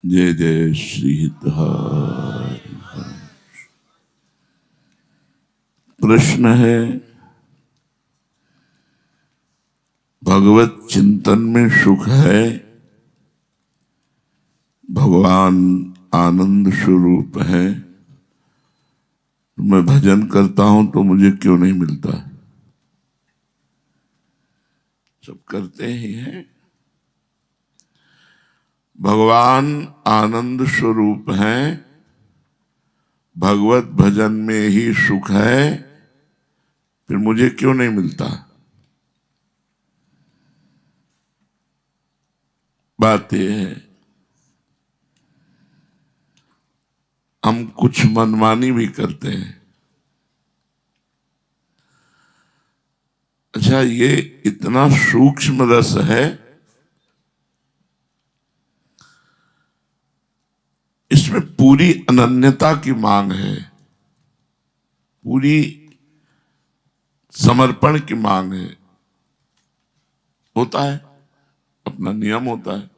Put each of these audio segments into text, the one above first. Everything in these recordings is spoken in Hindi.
जय जय श्री हितहारी। प्रश्न है, भगवत चिंतन में सुख है, भगवान आनंद स्वरूप है, मैं भजन करता हूं तो मुझे क्यों नहीं मिलता? सब करते ही हैं। भगवान आनंद स्वरूप हैं, भगवत भजन में ही सुख है, फिर मुझे क्यों नहीं मिलता? बात यह है, हम कुछ मनमानी भी करते हैं। अच्छा, ये इतना सूक्ष्म रस है, इसमें पूरी अनन्यता की मांग है, पूरी समर्पण की मांग है। होता है, अपना नियम होता है।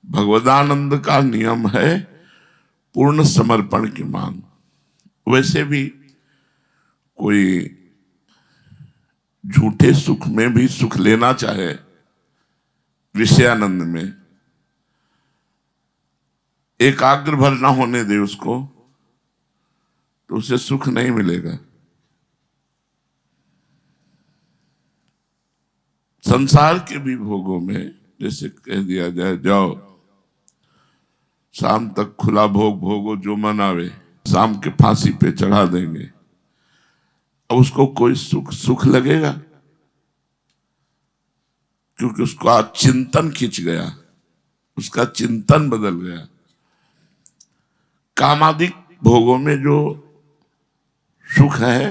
भगवदानंद का नियम है पूर्ण समर्पण की मांग। वैसे भी कोई झूठे सुख में भी सुख लेना चाहे, विषयानंद में एकाग्र भर ना होने दे उसको, तो उसे सुख नहीं मिलेगा। संसार के भी भोगों में जैसे कह दिया जाए, जाओ शाम तक खुला भोग भोगो जो मन आवे, शाम के फांसी पे चढ़ा देंगे। अब उसको कोई सुख लगेगा? क्योंकि उसका चिंतन खिंच गया, उसका चिंतन बदल गया। कामादिक भोगों में जो सुख है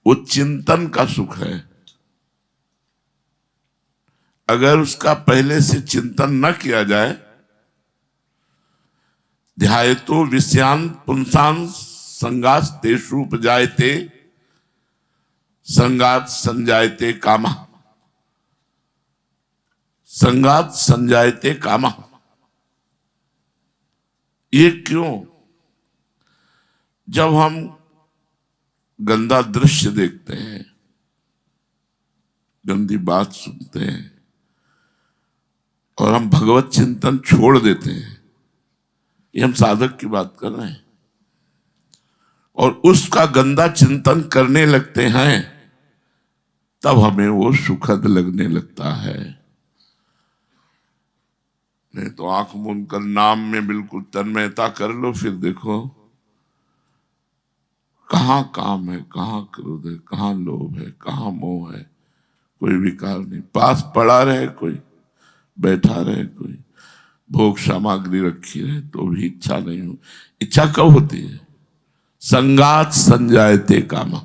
वो चिंतन का सुख है। अगर उसका पहले से चिंतन न किया जाए, ध्यायतो विषयान पुंसान संगात तेषु उपजायते संगात संजायते कामा, संगात संजायते कामा। ये क्यों? जब हम गंदा दृश्य देखते हैं, गंदी बात सुनते हैं और हम भगवत चिंतन छोड़ देते हैं, ये हम साधक की बात कर रहे हैं, और उसका गंदा चिंतन करने लगते हैं, तब हमें वो सुखद लगने लगता है। नहीं तो आंख मूंद कर नाम में बिल्कुल तन्मयता कर लो, फिर देखो कहां काम है, कहां क्रोध है, कहां लोभ है, कहां मोह है, कोई विकार नहीं। पास पड़ा रहे कोई, बैठा रहे कोई, भोग सामग्री रखी रहे, तो भी इच्छा नहीं हो। इच्छा कब होती है? संगात संजायते कामा।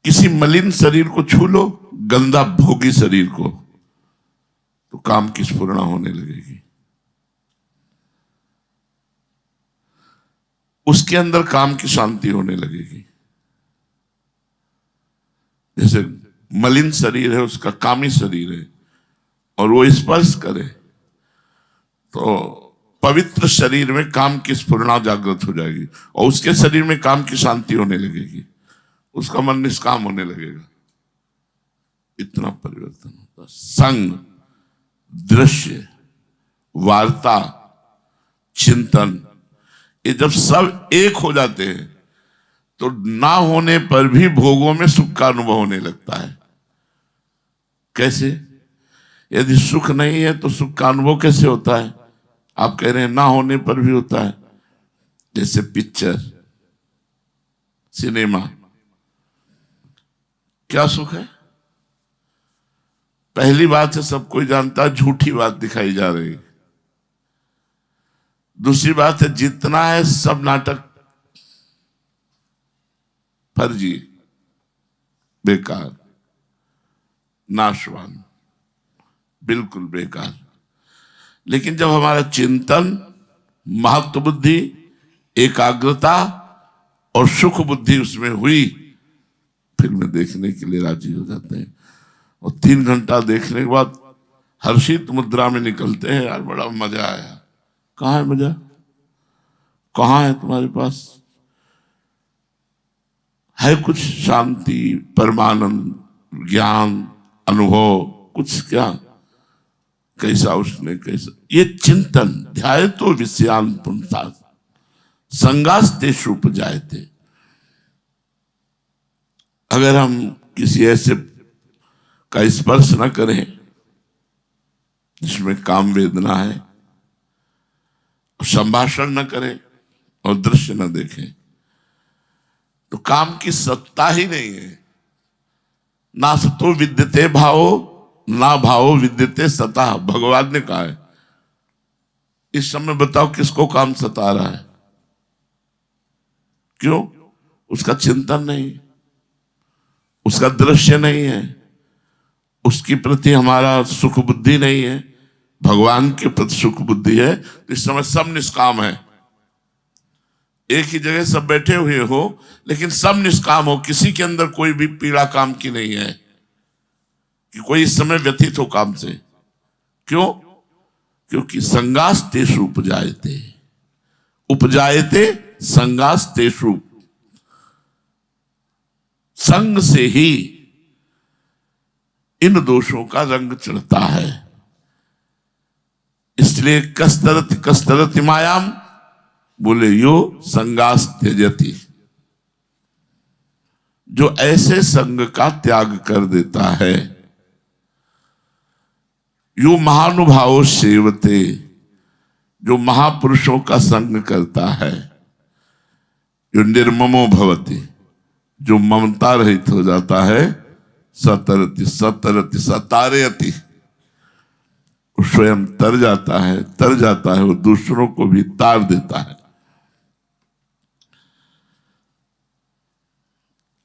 किसी मलिन शरीर को छू लो, गंदा भोगी शरीर को, तो काम की स्फुरणा होने लगेगी। उसके अंदर काम की शांति होने लगेगी। जैसे मलिन शरीर है, उसका कामी शरीर है, और वो स्पर्श करे तो पवित्र शरीर में काम की स्फुरणा जागृत हो जाएगी, और उसके शरीर में काम की शांति होने लगेगी, उसका मन निष्काम होने लगेगा। इतना परिवर्तन होता है। संग, दृश्य, वार्ता, चिंतन, ये जब सब एक हो जाते हैं तो ना होने पर भी भोगों में सुख का अनुभव होने लगता है। कैसे? यदि सुख नहीं है तो सुख का अनुभव कैसे होता है? आप कह रहे हैं ना होने पर भी होता है। जैसे पिक्चर, सिनेमा, क्या सुख है? पहली बात है, सब कोई जानता है झूठी बात दिखाई जा रही है। दूसरी बात है, जितना है सब नाटक, फर्जी, बेकार, नाशवान, बिल्कुल बेकार। लेकिन जब हमारा चिंतन, महत्व बुद्धि, एकाग्रता और सुख बुद्धि उसमें हुई, फिल्म देखने के लिए राजी हो जाते हैं। और 3 घंटा देखने के बाद हर्षित मुद्रा में निकलते हैं, यार बड़ा मजा आया। कहाँ है मजा? कहाँ है तुम्हारे पास? है कुछ शांति, परमानंद, ज्ञान, अनुभव कुछ? क्या? कैसा उसने, कैसा? ये चिंतन ध्याय तो विषयान पुंसा संगास्तेषु उपजायते। अगर हम किसी ऐसे का स्पर्श न करें जिसमें काम वेदना है, संभाषण न करें और दृश्य न देखें, तो काम की सत्ता ही नहीं है। ना सतो विद्यते भावो, ना भावो विद्यते सता, भगवान ने कहा है। इस समय बताओ किसको काम सता रहा है? क्यों? उसका चिंतन नहीं, उसका दृश्य नहीं है, उसके प्रति हमारा सुख बुद्धि नहीं है। भगवान के प्रति सुख बुद्धि है। तो इस समय सब निष्काम है। एक ही जगह सब बैठे हुए हो लेकिन सब निष्काम हो, किसी के अंदर कोई भी पीड़ा काम की नहीं है कि कोई इस समय व्यथित हो काम से। क्यों? क्योंकि संगास तेषु उपजायते, उपजायते संगास तेषु, संग से ही इन दोषों का रंग चढ़ता है। इसलिए कस्तरति कस्तरति मायाम, बोले यो संगास त्यजति, जो ऐसे संग का त्याग कर देता है। यो महानुभावो सेवते, जो महापुरुषों का संग करता है। यो निर्ममो भवति, जो ममता रहित हो जाता है। सतरति सतरति सतारयति, स्वयं तर जाता है, तर जाता है और दूसरों को भी तार देता है।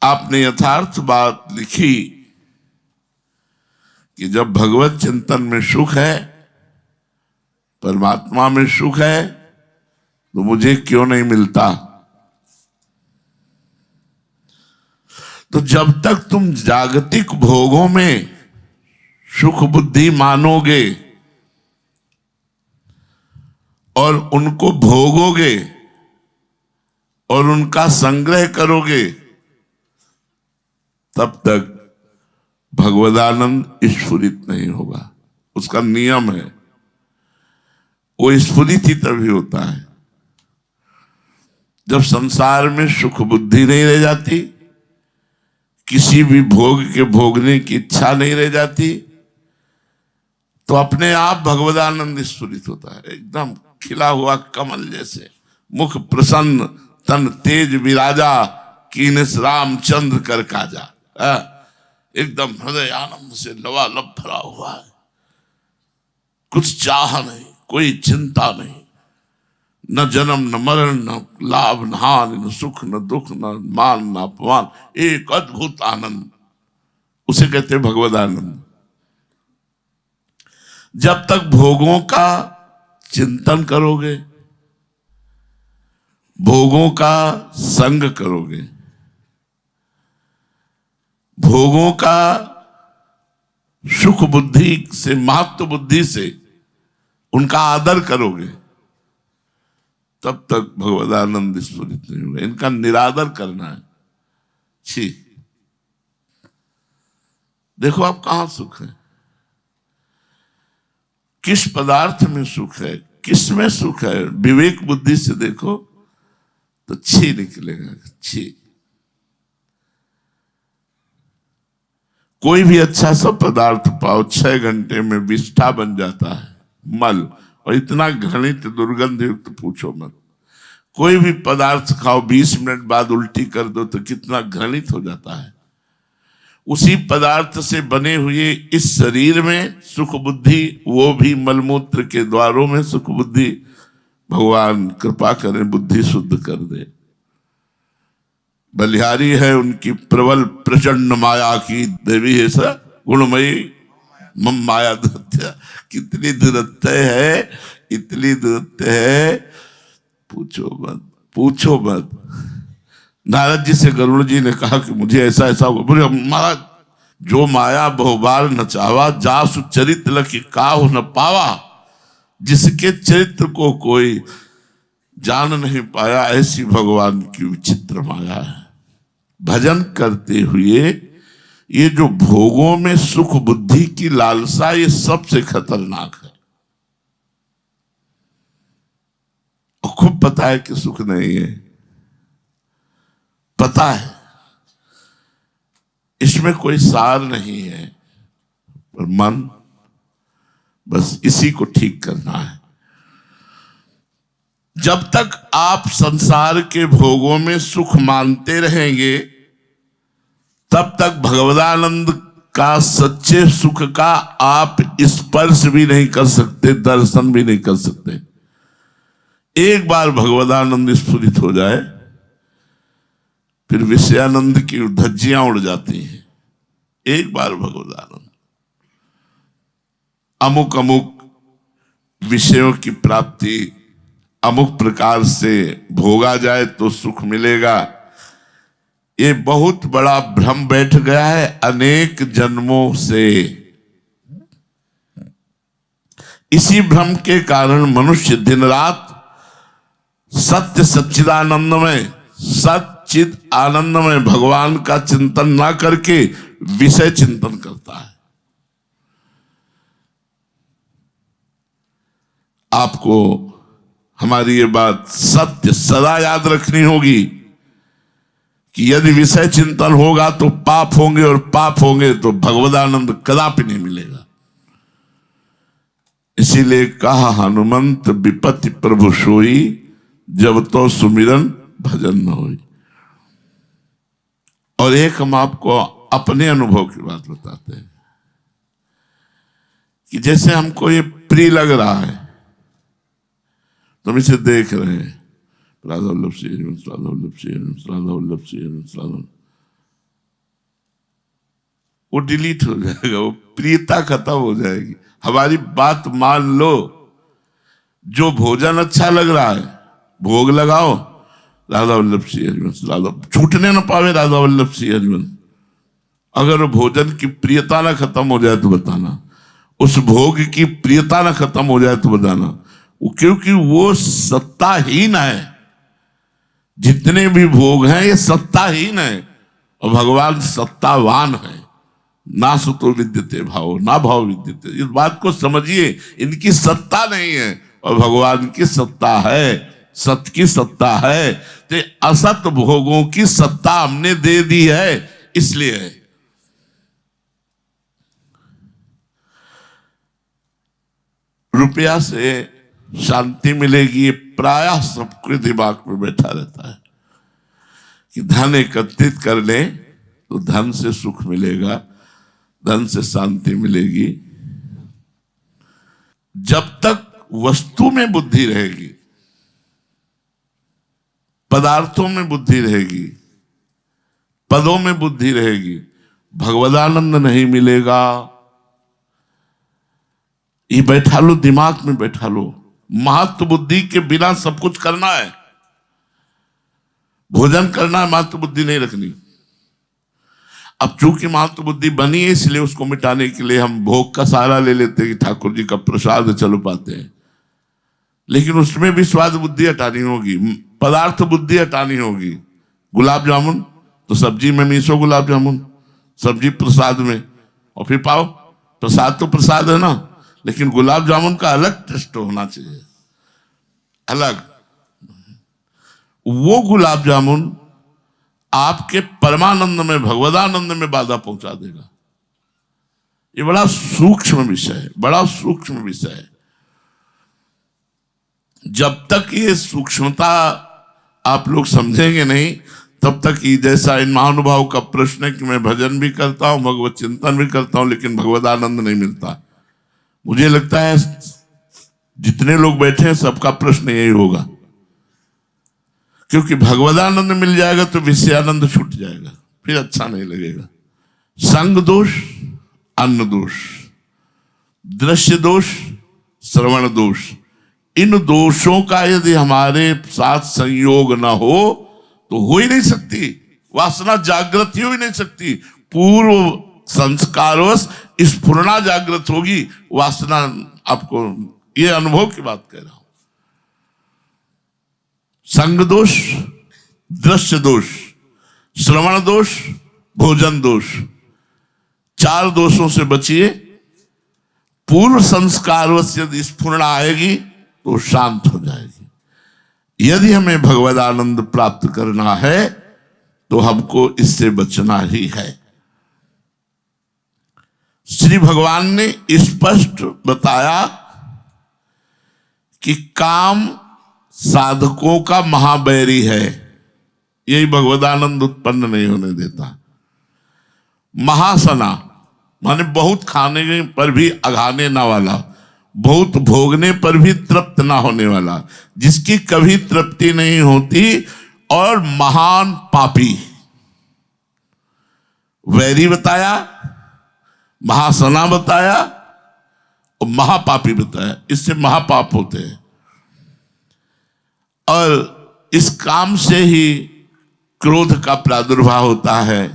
आपने यथार्थ बात लिखी कि जब भगवत चिंतन में सुख है, परमात्मा में सुख है, तो मुझे क्यों नहीं मिलता? तो जब तक तुम जागतिक भोगों में सुख बुद्धि मानोगे और उनको भोगोगे और उनका संग्रह करोगे, तब तक भगवदानंद स्फुरित नहीं होगा। उसका नियम है, वो स्फुरित ही तभी होता है जब संसार में सुख बुद्धि नहीं रह जाती, किसी भी भोग के भोगने की इच्छा नहीं रह जाती, तो अपने आप भगवदानंद स्फुरित होता है। एकदम खिला हुआ कमल जैसे, मुख प्रसन्न, तन तेज विराजा, कीनस रामचंद्र कर काजा। एकदम हृदय आनंद से लबालब भरा हुआ है। कुछ चाह नहीं, कोई चिंता नहीं, न जन्म न मरण, न लाभ न हानि, न सुख न दुख, न मान न अपमान, एक अद्भुत आनंद, उसे कहते भगवद आनंद। जब तक भोगों का चिंतन करोगे, भोगों का संग करोगे, भोगों का सुख बुद्धि से, महत्व बुद्धि से उनका आदर करोगे, तब तक भगवदानंद स्फुरित नहीं होगा। इनका निरादर करना है। छी, देखो आप कहां सुख है, किस पदार्थ में सुख है, किस में सुख है, विवेक बुद्धि से देखो तो छी निकलेगा। छी, कोई भी अच्छा सा पदार्थ पाओ, 6 घंटे में विष्ठा बन जाता है, मल, और इतना घृणित दुर्गंध युक्त पूछो मत। कोई भी पदार्थ खाओ, 20 मिनट बाद उल्टी कर दो तो कितना घृणित हो जाता है। उसी पदार्थ से बने हुए इस शरीर में सुख बुद्धि, वो भी मलमूत्र के द्वारों में सुख बुद्धि, भगवान कृपा करें बुद्धि शुद्ध कर दे। बलिहारी है उनकी प्रबल प्रचंड माया की देवी है सा गुणमयी मम माया दुरत्य। कितनी दुरत्य है, इतनी दुरत्य है, पूछो मत, पूछो मत। नारद जी से गरुड़ जी ने कहा कि मुझे ऐसा ऐसा होगा। बोले महाराज जो माया बहुबार नचावा, जासु चरित्र लखि काहु न पावा। जिसके चरित्र को कोई जान नहीं पाया, ऐसी भगवान की विचित्र माया है। भजन करते हुए ये जो भोगों में सुख बुद्धि की लालसा, ये सबसे खतरनाक है। और खूब पता है कि सुख नहीं है, पता है इसमें कोई सार नहीं है, पर मन बस इसी को ठीक करना है। जब तक आप संसार के भोगों में सुख मानते रहेंगे, तब तक भगवदानंद का, सच्चे सुख का आप स्पर्श भी नहीं कर सकते, दर्शन भी नहीं कर सकते। एक बार भगवदानंद स्फुरित हो जाए, फिर विषयानंद की धज्जियां उड़ जाती हैं। एक बार भगवदानंद, अमुक अमुक विषयों की प्राप्ति अमुक प्रकार से भोगा जाए तो सुख मिलेगा, ये बहुत बड़ा भ्रम बैठ गया है अनेक जन्मों से। इसी भ्रम के कारण मनुष्य दिन रात सत्य सच्चिदानंद में, सच्चिद आनंद में भगवान का चिंतन ना करके विषय चिंतन करता है। आपको हमारी ये बात सत्य सदा याद रखनी होगी कि यदि विषय चिंतन होगा तो पाप होंगे, और पाप होंगे तो भगवदानंद कदापि नहीं मिलेगा। इसीलिए कहा हनुमंत विपत्ति प्रभु सोई, जब तो सुमिरन भजन न होई। और एक हम आपको अपने अनुभव की बात बताते हैं कि जैसे हमको ये प्रिय लग रहा है, तुम इसे देख रहे हैं, राधा वल्लभ श्री हरिवंश, राधा वल्लभ श्री हरिवंश, राधा वल्लभ श्री हरिवंश, राधा, वो डिलीट हो जाएगा, वो प्रियता खत्म हो जाएगी। हमारी बात मान लो, जो भोजन अच्छा लग रहा है भोग लगाओ, राधा वल्लभ श्री हरिवंश, राधा, छूटने न पावे राधा वल्लभ श्री हरिवंश। अगर वो भोजन की प्रियता ना खत्म हो जाए तो बताना, उस भोग की प्रियता ना खत्म हो जाए तो बताना, क्योंकि वो सत्ताहीन है। जितने भी भोग हैं ये सत्ताहीन है, और भगवान सत्तावान है। ना सुतो विद्यते भाव, ना भाव विद्यते। इस बात को समझिए, इनकी सत्ता नहीं है और भगवान की सत्ता है, सत्य की सत्ता है। तो असत भोगों की सत्ता हमने दे दी है, इसलिए है। रुपया से शांति मिलेगी, प्रायः सबके दिमाग में बैठा रहता है कि धन एकत्रित कर ले तो धन से सुख मिलेगा, धन से शांति मिलेगी। जब तक वस्तु में बुद्धि रहेगी, पदार्थों में बुद्धि रहेगी, पदों में बुद्धि रहेगी, भगवदानंद नहीं मिलेगा। ये बैठा लो, दिमाग में बैठा लो, महत्व बुद्धि के बिना सब कुछ करना है। भोजन करना है, महत्व बुद्धि नहीं रखनी। अब चूंकि महत्व बुद्धि बनी है, इसलिए उसको मिटाने के लिए हम भोग का सहारा ले लेते हैं कि ठाकुर जी का प्रसाद चलो पाते हैं। लेकिन उसमें भी स्वाद बुद्धि हटानी होगी, पदार्थ बुद्धि हटानी होगी। गुलाब जामुन तो सब्जी में मीसो गुलाब जामुन, सब्जी प्रसाद में, और फिर पाओ। प्रसाद तो प्रसाद है ना, लेकिन गुलाब जामुन का अलग टेस्ट होना चाहिए, अलग। वो गुलाब जामुन आपके परमानंद में, भगवदानंद में बाधा पहुंचा देगा। ये बड़ा सूक्ष्म विषय है, बड़ा सूक्ष्म विषय है। जब तक ये सूक्ष्मता आप लोग समझेंगे नहीं, तब तक ये, जैसा इन महानुभाव का प्रश्न है कि मैं भजन भी करता हूं, भगवत चिंतन भी करता हूं, लेकिन भगवदानंद नहीं मिलता। मुझे लगता है जितने लोग बैठे हैं सबका प्रश्न यही होगा, क्योंकि भगवदानंद मिल जाएगा तो विषयानंद छूट जाएगा, फिर अच्छा नहीं लगेगा। संग दोष, अन्न दोष, दृश्य दोष, श्रवण दोष, इन दोषों का यदि हमारे साथ संयोग ना हो तो हो ही नहीं सकती, वासना जागृत ही नहीं सकती। पूर्व संस्कारवश स्फुरणा जागृत होगी, वासना आपको, ये अनुभव की बात कह रहा हूं। संग दोष, दृश्य दोष, श्रवण दोष, भोजन दोष, 4 दोषों से बचिए। पूर्व संस्कारवश यदि स्फुरणा आएगी तो शांत हो जाएगी। यदि हमें भगवद आनंद प्राप्त करना है तो हमको इससे बचना ही है। श्री भगवान ने स्पष्ट बताया कि काम साधकों का महाबैरी है, यही भगवदानंद उत्पन्न नहीं होने देता। महासना माने बहुत खाने पर भी अघाने ना वाला, बहुत भोगने पर भी तृप्त ना होने वाला, जिसकी कभी तृप्ति नहीं होती, और महान पापी। वैरी बताया, महासना बताया और महापापी बताया। इससे महापाप होते हैं। और इस काम से ही क्रोध का प्रादुर्भाव होता है,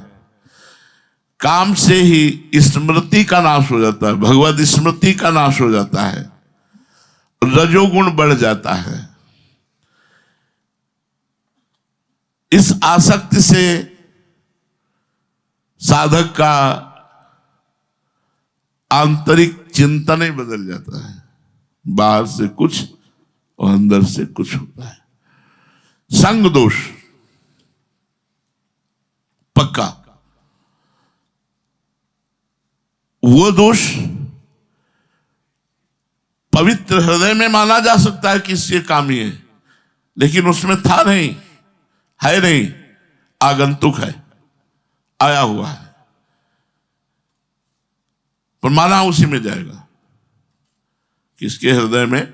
काम से ही स्मृति का नाश हो जाता है, भगवद स्मृति का नाश हो जाता है, रजोगुण बढ़ जाता है। इस आसक्ति से साधक का आंतरिक चिंतन ही बदल जाता है, बाहर से कुछ और अंदर से कुछ होता है। संग दोष पक्का, वो दोष पवित्र हृदय में माना जा सकता है कि इससे कामी है, लेकिन उसमें था नहीं, है नहीं, आगंतुक है, आया हुआ है, पर माना उसी में जाएगा किसके हृदय में,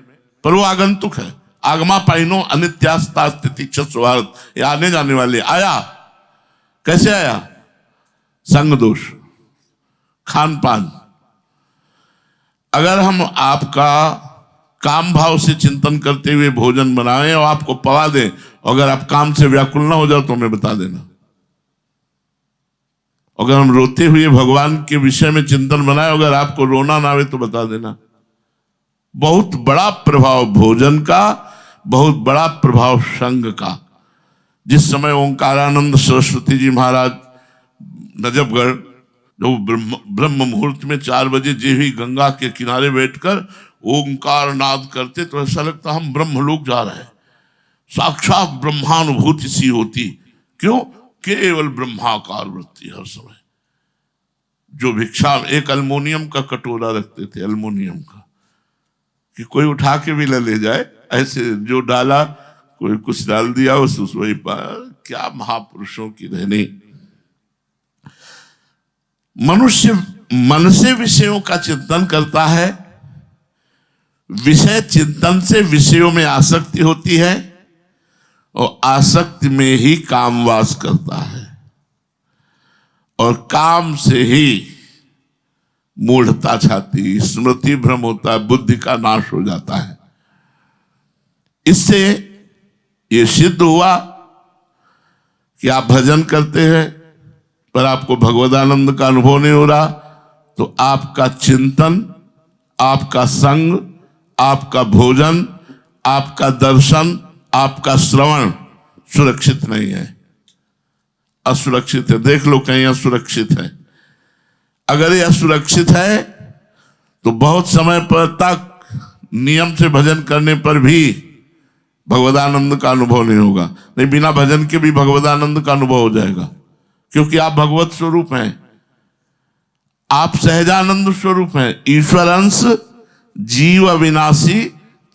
पर वो आगंतुक है। आगमा पाइनो अनित्यास्ता स्थिति स्वार्थ, ये आने जाने वाले। आया कैसे आया? संग दोष, खान पान। अगर हम आपका काम भाव से चिंतन करते हुए भोजन बनाएं और आपको पवा दें, अगर आप काम से व्याकुल ना हो जाओ तो हमें बता देना। अगर हम रोते हुए भगवान के विषय में चिंतन बनाए, अगर आपको रोना ना आवे तो बता देना। बहुत बड़ा प्रभाव भोजन का, बहुत बड़ा प्रभाव संग का। जिस समय ओंकारानंद सरस्वती जी महाराज नजफगढ़, जो ब्रह्म मुहूर्त में 4 बजे जे भी गंगा के किनारे बैठकर ओंकार नाद करते, तो ऐसा लगता हम ब्रह्मलोक जा रहे हैं, साक्षात ब्रह्मानुभूति सी होती। क्यों? केवल ब्रह्माकार वृत्ति हर समय। जो भिक्षा, एक अल्मोनियम का कटोरा रखते थे, अल्मोनियम का, कि कोई उठा के भी ले जाए, ऐसे जो डाला, कोई कुछ डाल दिया उस वही पर। क्या महापुरुषों की रहनी। मनुष्य मन से विषयों का चिंतन करता है, विषय चिंतन से विषयों में आसक्ति होती है, और आसक्ति में ही काम वास करता है, और काम से ही मूढ़ता छाती, स्मृति भ्रम होता है, बुद्धि का नाश हो जाता है। इससे ये सिद्ध हुआ कि आप भजन करते हैं पर आपको भगवदानंद का अनुभव नहीं हो रहा, तो आपका चिंतन, आपका संग, आपका भोजन, आपका दर्शन, आपका श्रवण सुरक्षित नहीं है, असुरक्षित है। देख लो कहीं असुरक्षित है। अगर ये असुरक्षित है तो बहुत समय पर तक नियम से भजन करने पर भी भगवदानंद का अनुभव नहीं होगा। नहीं, बिना भजन के भी भगवदानंद का अनुभव हो जाएगा, क्योंकि आप भगवत स्वरूप हैं, आप सहजानंद स्वरूप हैं। ईश्वर अंश, जीव अविनाशी,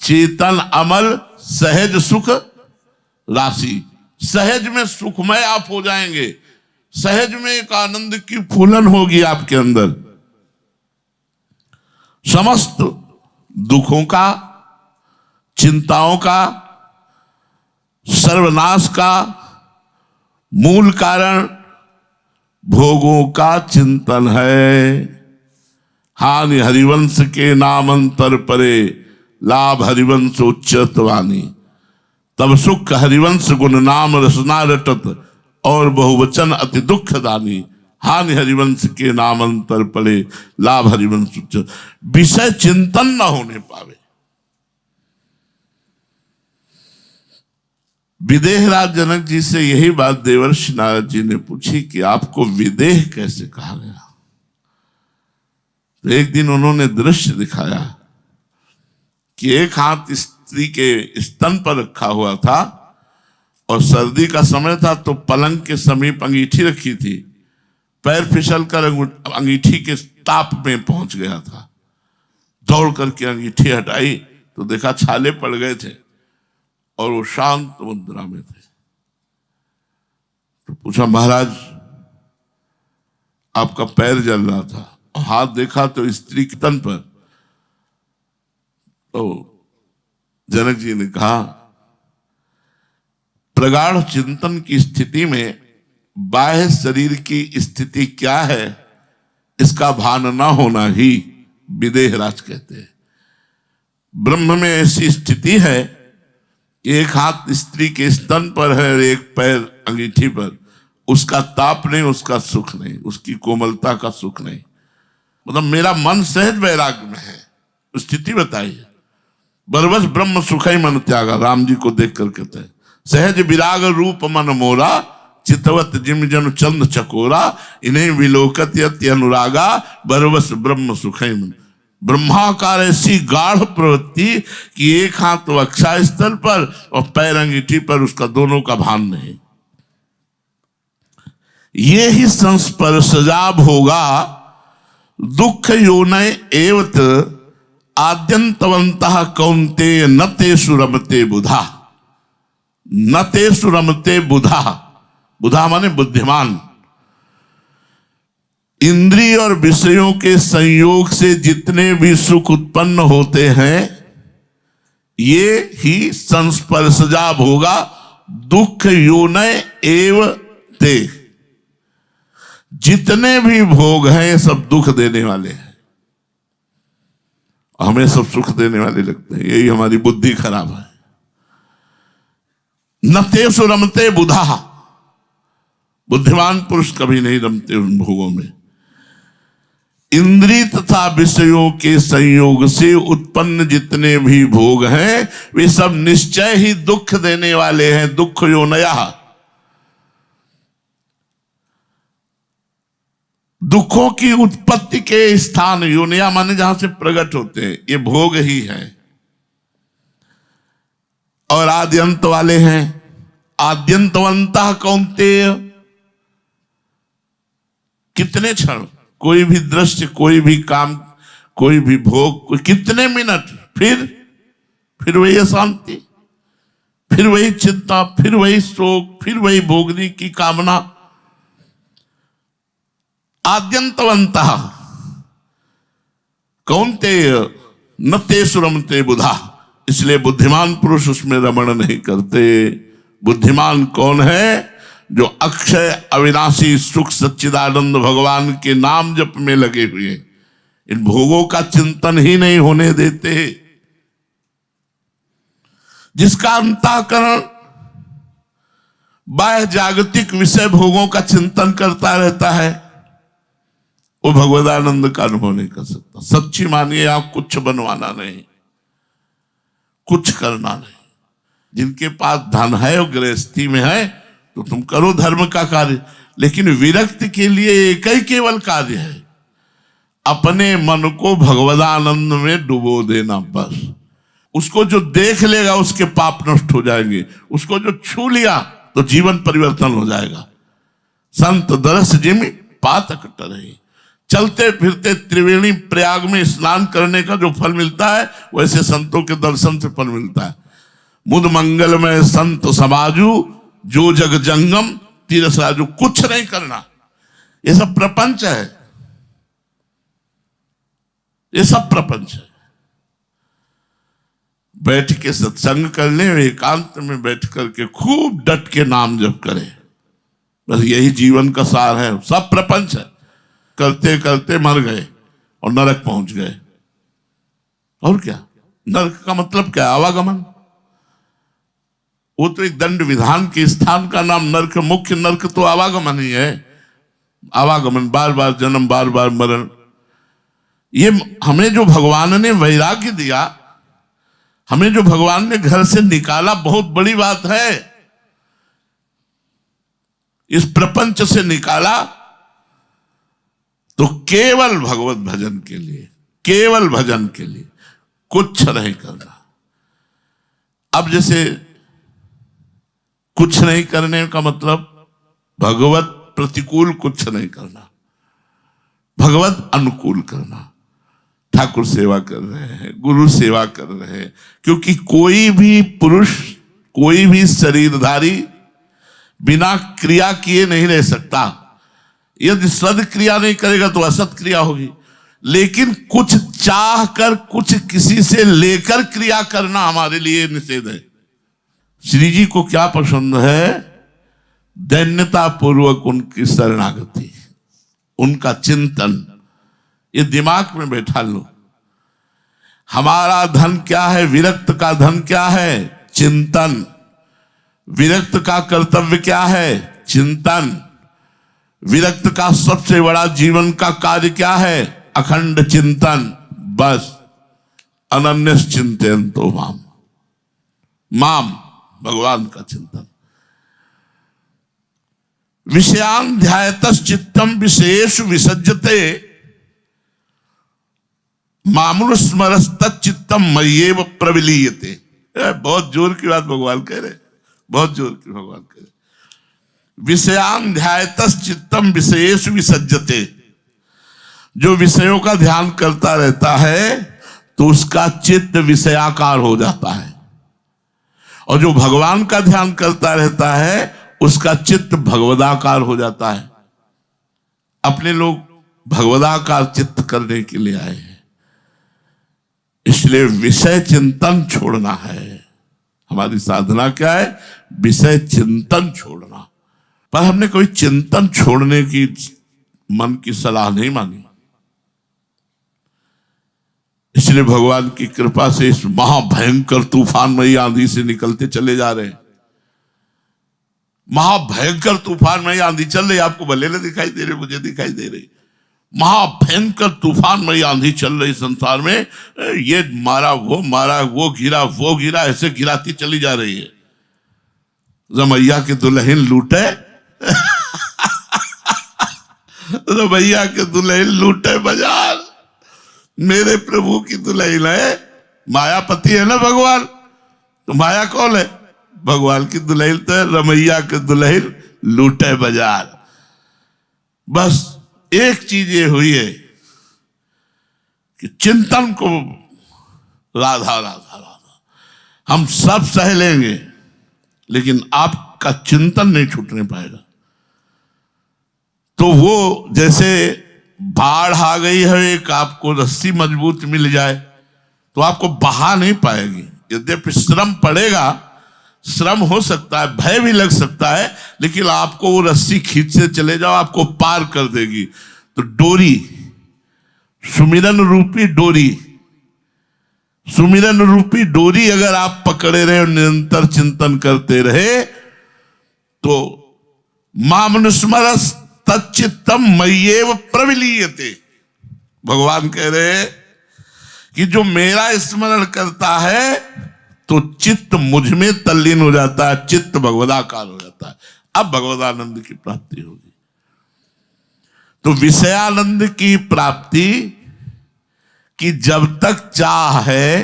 चेतन अमल, सहज सुख राशि। सहज में सुखमय आप हो जाएंगे, सहज में एक आनंद की फूलन होगी आपके अंदर। समस्त दुखों का, चिंताओं का, सर्वनाश का मूल कारण भोगों का चिंतन है। हानि हरिवंश के नाम अंतर परे, लाभ हरिवंश उच्चत वाणी। तब सुख हरिवंश गुण नाम रसना रटत, और बहुवचन अति दुख दानी। हानि हरिवंश के नाम अंतर पड़े, लाभ हरिवंश उच्च, विषय चिंतन न होने पावे। विदेहराज जनक जी से यही बात देवर्षि नारद जी ने पूछी कि आपको विदेह कैसे कहा गया। तो एक दिन उन्होंने दृश्य दिखाया कि एक हाथ स्त्री के स्तन पर रखा हुआ था और सर्दी का समय था, तो पलंग के समीप अंगीठी रखी थी, पैर फिसल कर अंगीठी के ताप में पहुंच गया था। दौड़ करके अंगीठी हटाई तो देखा छाले पड़ गए थे और वो शांत मुद्रा में थे। तो पूछा, महाराज आपका पैर जल रहा था, और हाथ देखा तो स्त्री के तन पर। तो जनक जी ने कहा, प्रगाढ़ चिंतन की स्थिति में बाह्य शरीर की स्थिति क्या है इसका भान न होना ही विदेहराज कहते हैं। ब्रह्म में ऐसी स्थिति है, एक हाथ स्त्री के स्तन पर है, एक पैर अंगीठी पर, उसका ताप नहीं, उसका सुख नहीं, उसकी कोमलता का सुख नहीं। मतलब मेरा मन सहज वैराग्य में है, स्थिति बताइए। बरबस ब्रह्म सुखई मन त्यागा, राम जी को देख कर कहते हैं, सहज विराग रूप मन मोरा, चितवत जिम जन चंद चकोरा, इन्हें विलोकत यति अनुरागा, बरबस ब्रह्म सुखई मन। ब्रह्माकार ऐसी गाढ़ प्रवृत्ति कि एक हाथ वक्षा स्थल पर और पैर अंगीठी पर, उसका दोनों का भान नहीं। ये ही संस्पर्शजा भोगा दुख योनय एवत आद्यंतवंतः कौन्तेय न तेषु रमते बुधा। न तेषु रमते बुधा, बुधा माने बुद्धिमान। इंद्रिय और विषयों के संयोग से जितने भी सुख उत्पन्न होते हैं, ये ही संस्पर्शजा भोगा दुख योनय एव ते। जितने भी भोग हैं सब दुख देने वाले हैं, हमें सब सुख देने वाले लगते हैं। यही हमारी बुद्धि खराब है। न तेषु रमते बुधा, बुद्धिमान पुरुष कभी नहीं रमते उन भोगों में। इंद्रिय तथा विषयों के संयोग से उत्पन्न जितने भी भोग हैं वे सब निश्चय ही दुख देने वाले हैं। दुख योनया, दुखों की उत्पत्ति के स्थान, योनिया माने जहां से प्रकट होते हैं, ये भोग ही है। और आदि अंत वाले हैं। आद्यंतवंतः कौन्तेय, कितने क्षण, कोई भी दृश्य, कोई भी काम, कोई भी भोग, कितने मिनट, फिर वही अशांति, फिर वही चिंता, फिर वही शोक, फिर वही भोगने की कामना। आद्यंतवंतः कौन्तेय न तेषु रमते बुधा, इसलिए बुद्धिमान पुरुष उसमें रमण नहीं करते। बुद्धिमान कौन है? जो अक्षय अविनाशी सुख सच्चिदानंद भगवान के नाम जप में लगे हुए, इन भोगों का चिंतन ही नहीं होने देते। जिसका अंतःकरण बाह्य जागतिक विषय भोगों का चिंतन करता रहता है, वो भगवदानंद का अनुभव नहीं कर सकता। सच्ची मानिए, आप कुछ बनवाना नहीं, कुछ करना नहीं। जिनके पास धन है और गृहस्थी में है तो तुम करो धर्म का कार्य, लेकिन विरक्त के लिए एक ही केवल कार्य है, अपने मन को भगवदानंद में डुबो देना। बस उसको जो देख लेगा उसके पाप नष्ट हो जाएंगे, उसको जो छू लिया तो जीवन परिवर्तन हो जाएगा। संत दरस जिमि पातक टरहि, चलते फिरते त्रिवेणी प्रयाग में स्नान करने का जो फल मिलता है, वैसे संतों के दर्शन से फल मिलता है। मुद मंगलमय संत समाजू, जो जग जंगम तीरथ राजू। कुछ नहीं करना, ये सब प्रपंच है, ये सब प्रपंच है। बैठ के सत्संग कर ले, एकांत में बैठ करके खूब डट के नाम जप करे, बस यही जीवन का सार है। सब प्रपंच है, करते करते मर गए और नरक पहुंच गए। और क्या? नरक का मतलब क्या? आवागमन। वो तो एक दंड विधान के स्थान का नाम नरक, मुख्य नरक तो आवागमन ही है। आवागमन, बार बार जन्म, बार बार मरण। ये हमें जो भगवान ने वैराग्य दिया, हमें जो भगवान ने घर से निकाला, बहुत बड़ी बात है। इस प्रपंच से निकाला तो केवल भगवत भजन के लिए, केवल भजन के लिए, कुछ नहीं करना। अब जैसे कुछ नहीं करने का मतलब भगवत प्रतिकूल कुछ नहीं करना, भगवत अनुकूल करना। ठाकुर सेवा कर रहे हैं, गुरु सेवा कर रहे हैं, क्योंकि कोई भी पुरुष, कोई भी शरीरधारी बिना क्रिया किए नहीं रह सकता। यदि सद क्रिया नहीं करेगा तो असत क्रिया होगी। लेकिन कुछ चाह कर, कुछ किसी से लेकर क्रिया करना हमारे लिए निषेध है। श्री जी को क्या पसंद है? दैन्यता पूर्वक उनकी शरणागति, उनका चिंतन। ये दिमाग में बैठा लो। हमारा धन क्या है? विरक्त का धन क्या है? चिंतन। विरक्त का कर्तव्य क्या है? चिंतन। विरक्त का सबसे बड़ा जीवन का कार्य क्या है? अखंड चिंतन। बस अनन्य चिंतन तो माम, माम भगवान का चिंतन। विषयान ध्यायतस् चित्तम विशेष विसज्जते मामनुस्मरस्त चित्तम मय्येव प्रविलीयते। बहुत जोर की बात भगवान कह रहे, बहुत जोर की भगवान कह रहे। विषयान ध्यायतस् चित्तम विशेष विसज्जते। जो विषयों का ध्यान करता रहता है तो उसका चित्त विषयाकार हो जाता है, और जो भगवान का ध्यान करता रहता है उसका चित्त भगवदाकार हो जाता है। अपने लोग भगवदाकार चित्त करने के लिए आए हैं, इसलिए विषय चिंतन छोड़ना है। हमारी साधना क्या है? विषय चिंतन छोड़ना। पर हमने कोई चिंतन छोड़ने की मन की सलाह नहीं मानी। इसलिए भगवान की कृपा से इस महाभयंकर तूफानमयी आंधी से निकलते चले जा रहे हैं। महाभयंकर तूफानमयी आंधी चल रही, आपको भले न दिखाई दे रही, मुझे दिखाई दे रही। महाभयंकर तूफानमयी आंधी चल रही संसार में। ये मारा, वो गिरा, ऐसे गिराती चली जा रही है। रमैया के दुल्हन लूटे रमैया के दुल्हन लूटे बाजार। मेरे प्रभु की दुल्हन है, मायापति है ना भगवान, तो माया कौन है? भगवान की दुल्हन तो है। रमैया के दुल्हन लूटे बाजार। बस एक चीज ये हुई है कि चिंतन को राधा राधा राधा हम सब सह लेंगे, लेकिन आपका चिंतन नहीं छूटने पाएगा। तो वो जैसे बाढ़ आ गई है, एक आपको रस्सी मजबूत मिल जाए तो आपको बहा नहीं पाएगी। यद्यपि श्रम पड़ेगा, श्रम हो सकता है, भय भी लग सकता है, लेकिन आपको वो रस्सी खींचते चले जाओ, आपको पार कर देगी। तो डोरी, सुमिरन रूपी डोरी, सुमिरन रूपी डोरी अगर आप पकड़े रहे और निरंतर चिंतन करते रहे तो मामनुस्मरस तच्चित्तम मय्येव प्रविलीयते। भगवान कह रहे हैं कि जो मेरा स्मरण करता है तो चित्त मुझ में तल्लीन हो जाता है, चित्त भगवदाकार हो जाता है। अब भगवदानंद की प्राप्ति होगी। तो विषयानंद की प्राप्ति की जब तक चाह है,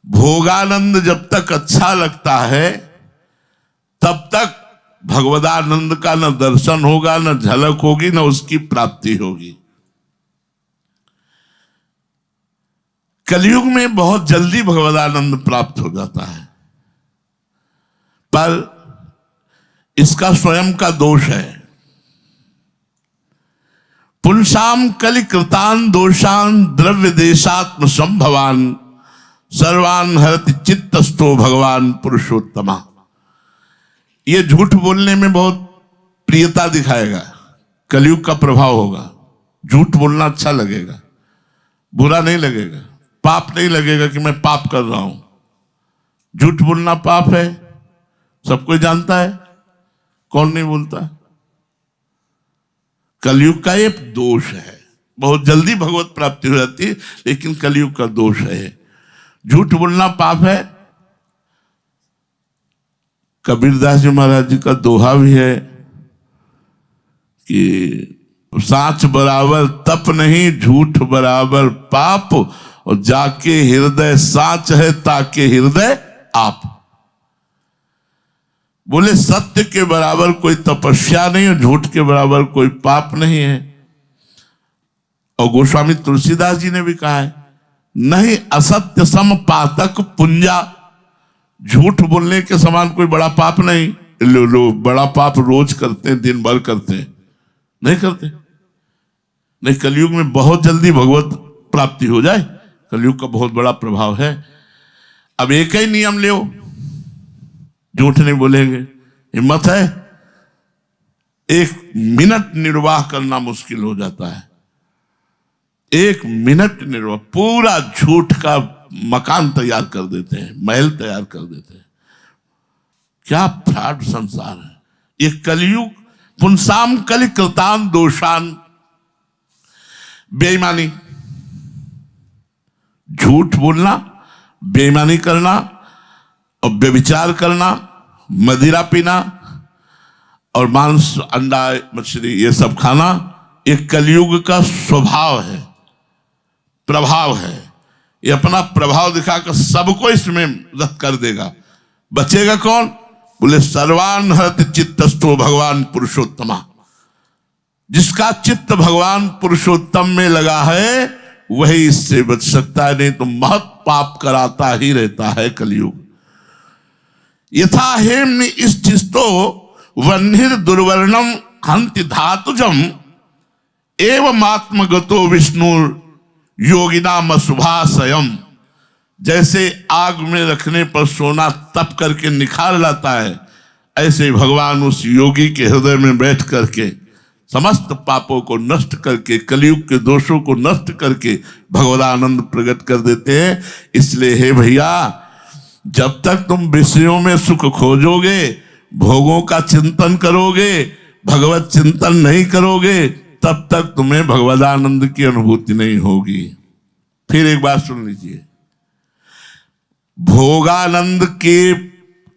भोगानंद जब तक अच्छा लगता है, तब तक भगवदानंद का न दर्शन होगा, न झलक होगी, न उसकी प्राप्ति होगी। कलयुग में बहुत जल्दी भगवदानंद प्राप्त हो जाता है, पर इसका स्वयं का दोष है। पुंसाम कलि कृतान दोषान द्रव्य देशात्म संभवान सर्वान हरति चित्तस्थो भगवान पुरुषोत्तमा। ये झूठ बोलने में बहुत प्रियता दिखाएगा, कलयुग का प्रभाव होगा। झूठ बोलना अच्छा लगेगा, बुरा नहीं लगेगा, पाप नहीं लगेगा कि मैं पाप कर रहा हूं। झूठ बोलना पाप है, सब कोई जानता है, कौन नहीं बोलता है? कलयुग का एक दोष है। बहुत जल्दी भगवत प्राप्ति हो जाती है, लेकिन कलयुग का दोष है। झूठ बोलना पाप है। कबीरदास जी महाराज जी का दोहा भी है कि साच बराबर तप नहीं, झूठ बराबर पाप, और जाके हृदय साच है ताके हृदय आप। बोले सत्य के बराबर कोई तपस्या नहीं और झूठ के बराबर कोई पाप नहीं है। और गोस्वामी तुलसीदास जी ने भी कहा है, नहीं असत्य सम पातक पुंजा। झूठ बोलने के समान कोई बड़ा पाप नहीं। लोग बड़ा पाप रोज करते हैं, दिन भर करते हैं, नहीं करते। नहीं, कलयुग में बहुत जल्दी भगवत प्राप्ति हो जाए। कलयुग का बहुत बड़ा प्रभाव है। अब एक ही नियम ले, झूठ नहीं बोलेंगे। हिम्मत है? 1 मिनट निर्वाह करना मुश्किल हो जाता है। 1 मिनट निर्वाह, पूरा झूठ का मकान तैयार कर देते हैं, महल तैयार कर देते हैं। क्या फ्रॉड संसार है ये कलयुग। पुंसाम कलि कृतान दोषान, बेईमानी, झूठ बोलना, बेईमानी करना और व्यभिचार करना, मदिरा पीना और मांस, अंडा, मछली ये सब खाना, एक कलयुग का स्वभाव है, प्रभाव है। ये अपना प्रभाव दिखाकर सबको इसमें रख कर देगा। बचेगा कौन? बोले सर्वान हरत चित्तस्थो भगवान पुरुषोत्तमा। जिसका चित्त भगवान पुरुषोत्तम में लगा है वही इससे बच सकता है, नहीं तो महत पाप कराता ही रहता है कलयुग। यथा हेम इष्टिस्तो वह्निर दुर्वर्णम हंति धातुजम एवं आत्मगतो विष्णु योगिनाम शुभाशयम। जैसे आग में रखने पर सोना तप करके निखार लाता है, ऐसे भगवान उस योगी के हृदय में बैठ करके समस्त पापों को नष्ट करके, कलयुग के दोषों को नष्ट करके भगवदानंद प्रकट कर देते हैं। इसलिए हे भैया, जब तक तुम विषयों में सुख खोजोगे, भोगों का चिंतन करोगे, भगवत चिंतन नहीं करोगे, तब तक तुम्हें भगवदानंद की अनुभूति नहीं होगी। फिर एक बात सुन लीजिए, भोगानंद के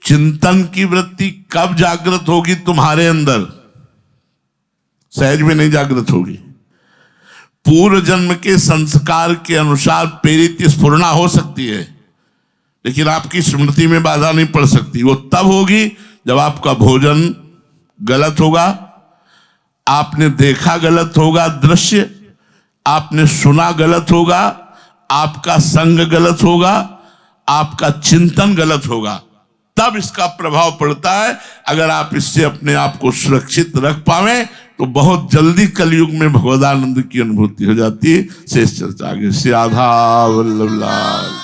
चिंतन की वृत्ति कब जागृत होगी तुम्हारे अंदर? सहज में नहीं जागृत होगी। पूर्व जन्म के संस्कार के अनुसार प्रेरित स्फुरना हो सकती है, लेकिन आपकी स्मृति में बाधा नहीं पड़ सकती। वो तब होगी जब आपका भोजन गलत होगा, आपने देखा गलत होगा दृश्य, आपने सुना गलत होगा, आपका संग गलत होगा, आपका चिंतन गलत होगा, तब इसका प्रभाव पड़ता है। अगर आप इससे अपने आप को सुरक्षित रख पावे तो बहुत जल्दी कलयुग में भगवदानंद की अनुभूति हो जाती है। शेष चर्चा आगे। श्री राधा वल्लभ लाल।